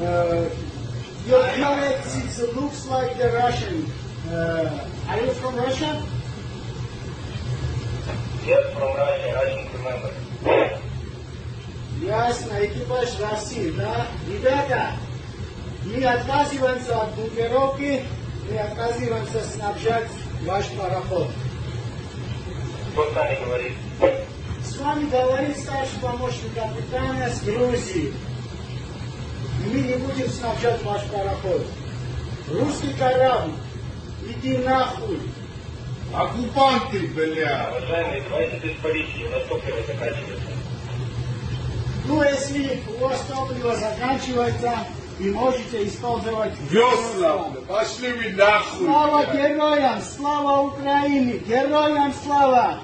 Your dialect it looks like the Russian. Are you from Russia? Yes, from Russia, Russian remember. Ясно, экипаж России, да? Ребята, мы отказываемся от бункеровки, мы отказываемся снабжать ваш пароход. Кто с нами говорит? С вами говорит старший помощник капитана с Грузии. И мы не будем снабжать ваш пароход. Русский корабль, иди нахуй. Оккупанты, бля! Уважаемые, давайте без политики, у нас топливо заканчивается. Ну, если у вас топливо заканчивается, вы можете использовать Веслами! Пошли вы нахуй! Слава бля. героям! Слава Украине! Героям слава!